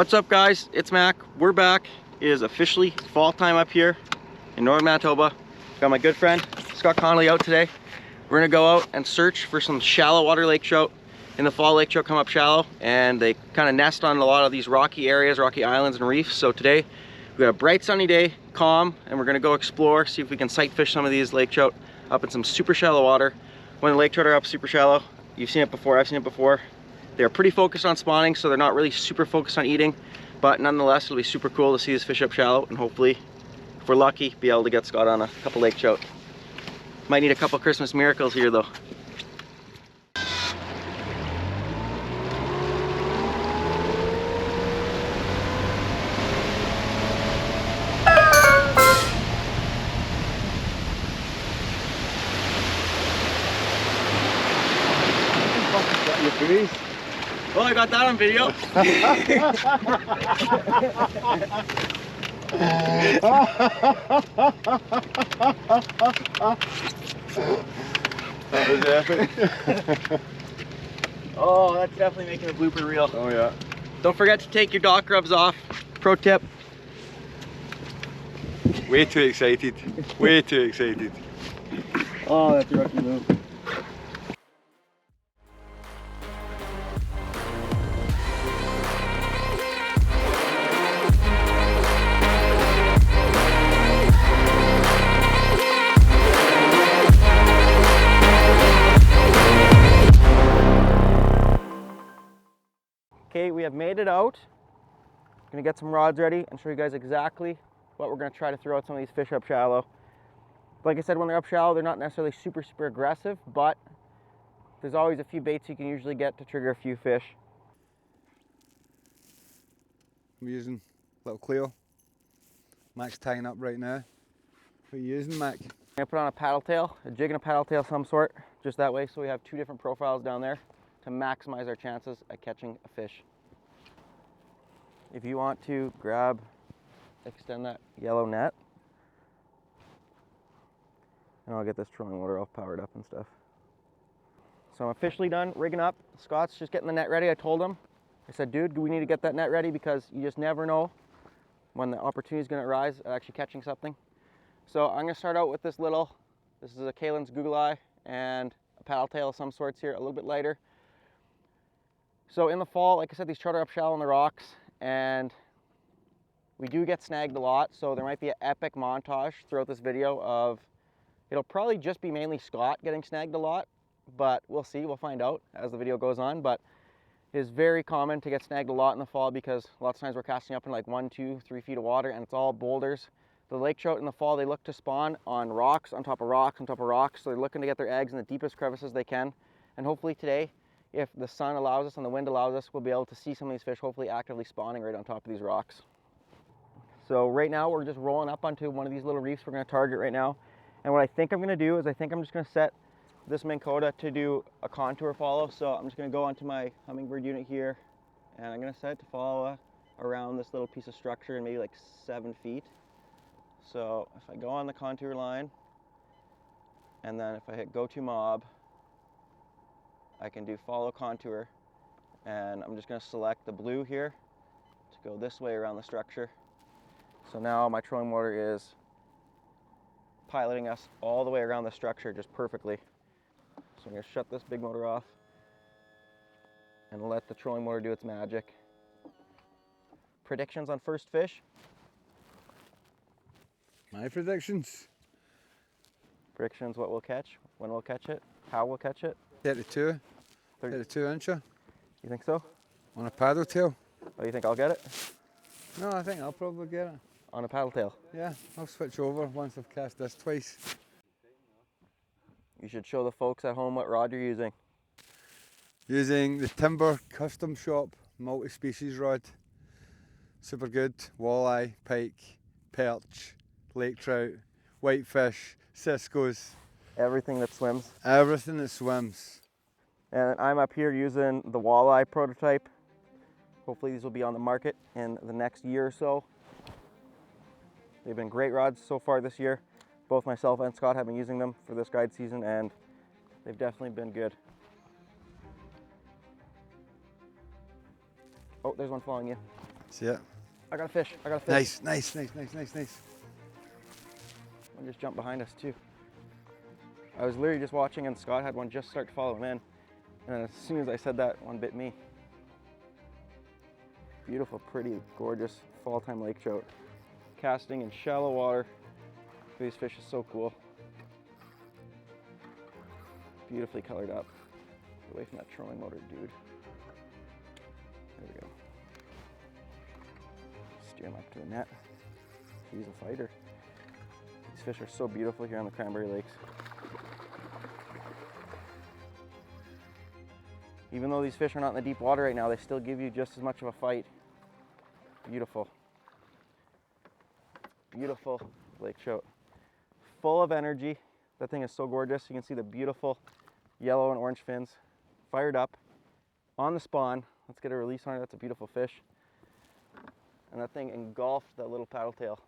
What's up, guys? It's Mac. We're back. It is officially fall time up here in northern Manitoba. Got my good friend Scott out today. We're gonna go out and search for some shallow water lake trout. In the fall, lake trout come up shallow and they kind of nest on a lot of these rocky areas, rocky islands and reefs. So today we got a bright sunny day, calm, and we're gonna go explore, see if we can sight fish some of these lake trout up in some super shallow water. When the lake trout are up super shallow, you've seen it before, I've seen it before. They're pretty focused on spawning, so they're not really super focused on eating, but nonetheless, it'll be super cool to see this fish up shallow, and hopefully, if we're lucky, be able to get Scott on a couple lake trout. Might need a couple Christmas miracles here though. Well, I got that on video. That was epic. Oh, that's definitely making a blooper reel. Oh yeah. Don't forget to take your dock rubs off. Pro tip. Way too excited. Way too excited. Oh, that's a rookie move. Okay, we have made it out. Gonna get some rods ready and show you guys exactly what we're gonna try to throw at some of these fish up shallow. Like I said, when they're up shallow, they're not necessarily super aggressive, but there's always a few baits you can usually get to trigger a few fish. I'm using little Cleo. Mac's tying up right now. What are you using, Mac? I'm gonna put on a paddle tail, a jig and a paddle tail of some sort, just that way, so we have two different profiles down there to maximize our chances at catching a fish. If you want to extend that yellow net, and I'll get this trolling motor all powered up and stuff. So I'm officially done rigging up. Scott's just getting the net ready. I told him, I said, dude, we need to get that net ready because you just never know when the opportunity is gonna arise at actually catching something. So I'm gonna start out with this is a Kalen's Google Eye and a paddle tail of some sorts here, a little bit lighter. So in the fall, like I said, these trout are up shallow in the rocks, and we do get snagged a lot, so there might be an epic montage throughout this video of, it'll probably just be mainly Scott getting snagged a lot, but we'll see, we'll find out as the video goes on. But it is very common to get snagged a lot in the fall because lots of times we're casting up in like 1, 2, 3 feet of water, and it's all boulders. The lake trout in the fall, they look to spawn on rocks, on top of rocks, on top of rocks, so they're looking to get their eggs in the deepest crevices they can. And hopefully today, if the sun allows us and the wind allows us, we'll be able to see some of these fish hopefully actively spawning right on top of these rocks. So right now we're just rolling up onto one of these little reefs we're going to target right now. And what I think I'm going to do is I think I'm just going to set this Minn Kota to do a contour follow. So I'm just going to go onto my hummingbird unit here, and I'm going to set it to follow around this little piece of structure in maybe like 7 feet. So if I go on the contour line, and then if I hit go to mob, I can do follow contour, and I'm just going to select the blue here to go this way around the structure. So now my trolling motor is piloting us all the way around the structure just perfectly. So I'm going to shut this big motor off and let the trolling motor do its magic. Predictions on first fish? My predictions? Predictions what we'll catch, when we'll catch it, how we'll catch it. 32 incher. You think so? On a paddle tail. Oh, you think I'll get it? No, I think I'll probably get it. On a paddle tail? Yeah, I'll switch over once I've cast this twice. You should show the folks at home what rod you're using. Using the Timber Custom Shop multi-species rod. Super good. Walleye, pike, perch, lake trout, whitefish, ciscos. Everything that swims. Everything that swims. And I'm up here using the walleye prototype. Hopefully these will be on the market in the next year or so. They've been great rods so far this year. Both myself and Scott have been using them for this guide season, and they've definitely been good. Oh, there's one following you. See it? I got a fish. I got a fish. Nice, nice, nice, nice, nice, nice. One just jumped behind us too. I was literally just watching and Scott had one just start to follow him in. And as soon as I said that, one bit me. Beautiful, pretty, gorgeous fall time lake trout. Casting in shallow water. These fish is so cool. Beautifully colored up. Get away from that trolling motor, dude. There we go. Steer him up to the net. He's a fighter. These fish are so beautiful here on the Cranberry Lakes. Even though these fish are not in the deep water right now, they still give you just as much of a fight. Beautiful. Beautiful lake trout. Full of energy. That thing is so gorgeous. You can see the beautiful yellow and orange fins. Fired up on the spawn. Let's get a release on it. That's a beautiful fish. And that thing engulfed that little paddle tail.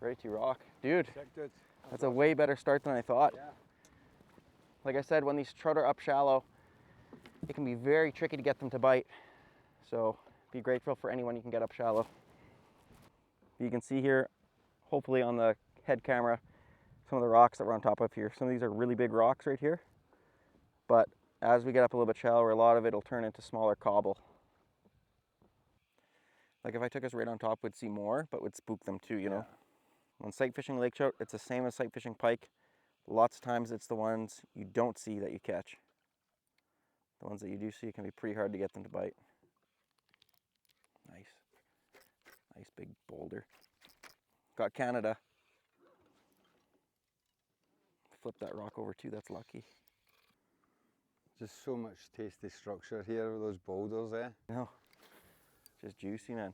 Ready to rock. Dude, that's a way better start than I thought. Yeah. Like I said, when these trout are up shallow, it can be very tricky to get them to bite. So be grateful for anyone you can get up shallow. You can see here, hopefully on the head camera, some of the rocks that we're on top of here. Some of these are really big rocks right here. But as we get up a little bit shallower, a lot of it will turn into smaller cobble. Like if I took us right on top, we'd see more, but would spook them too, you know? When sight fishing lake trout, it's the same as sight fishing pike. Lots of times it's the ones you don't see that you catch. The ones that you do see, it can be pretty hard to get them to bite. Nice. Nice big boulder. Got Canada. Flip that rock over too, that's lucky. Just so much tasty structure here with those boulders there. No, just juicy, man.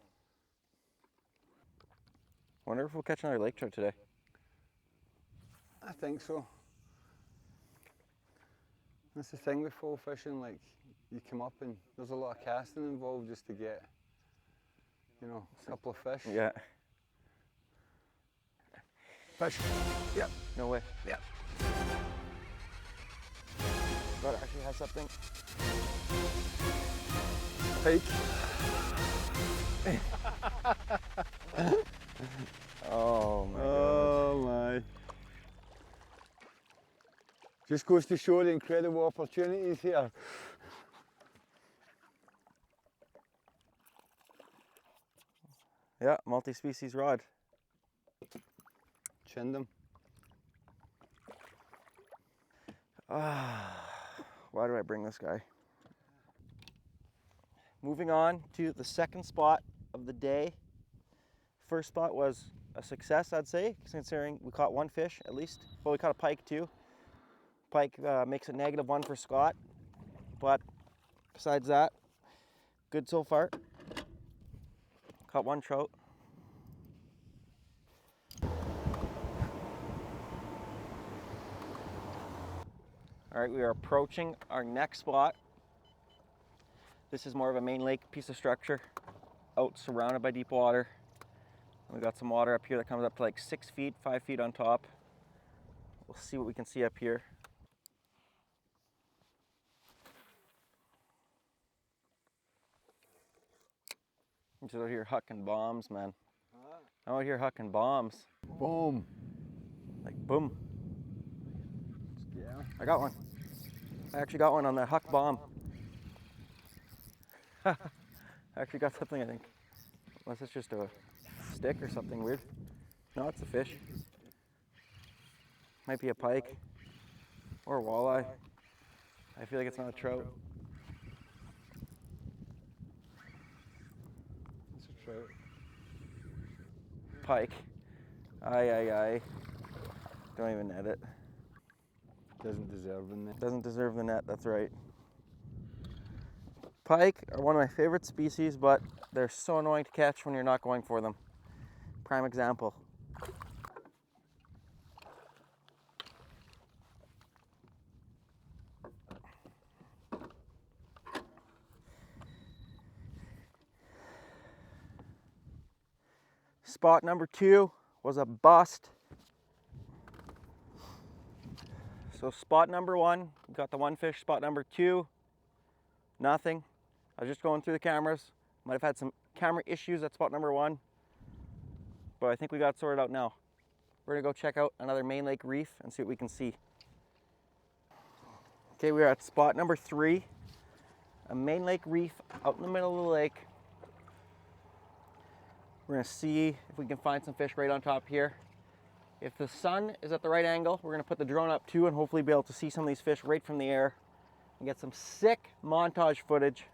Wonder if we'll catch another lake trout today. I think so. That's the thing with fall fishing, like you come up and there's a lot of casting involved just to get, you know, a couple of fish. Yeah. Fish. Yep. No way. Yep. God, it actually has something. Pike. Oh my god. Oh my. Just goes to show the incredible opportunities here. Yeah, multi-species rod. Chinned them. Why do I bring this guy? Moving on to the second spot of the day. First spot was a success, I'd say, considering we caught one fish at least. Well, we caught a pike too. Pike makes it -1 for Scott, but besides that, good so far. Caught one trout. All right, we are approaching our next spot. This is more of a main lake piece of structure, out surrounded by deep water. And we got some water up here that comes up to like 6 feet, 5 feet on top. We'll see what we can see up here. I'm just out here hucking bombs, man. I'm out here hucking bombs. Boom. Like boom. Yeah. I got one. I actually got one on that huck bomb. I actually got something, I think. Unless it's just a stick or something weird. No, it's a fish. Might be a pike or a walleye. I feel like it's not a trout. It's a trout. Pike. Aye. Don't even net it. Doesn't deserve the net. Doesn't deserve the net, that's right. Pike are one of my favorite species, but they're so annoying to catch when you're not going for them. Prime example. Spot number 2 was a bust. So spot number 1, got the one fish. Spot number 2, nothing. I was just going through the cameras. Might have had some camera issues at spot number 1, but I think we got sorted out now. We're gonna go check out another main lake reef and see what we can see. Okay, we are at spot number 3, a main lake reef out in the middle of the lake. We're gonna see if we can find some fish right on top here. If the sun is at the right angle, we're gonna put the drone up too and hopefully be able to see some of these fish right from the air and get some sick montage footage.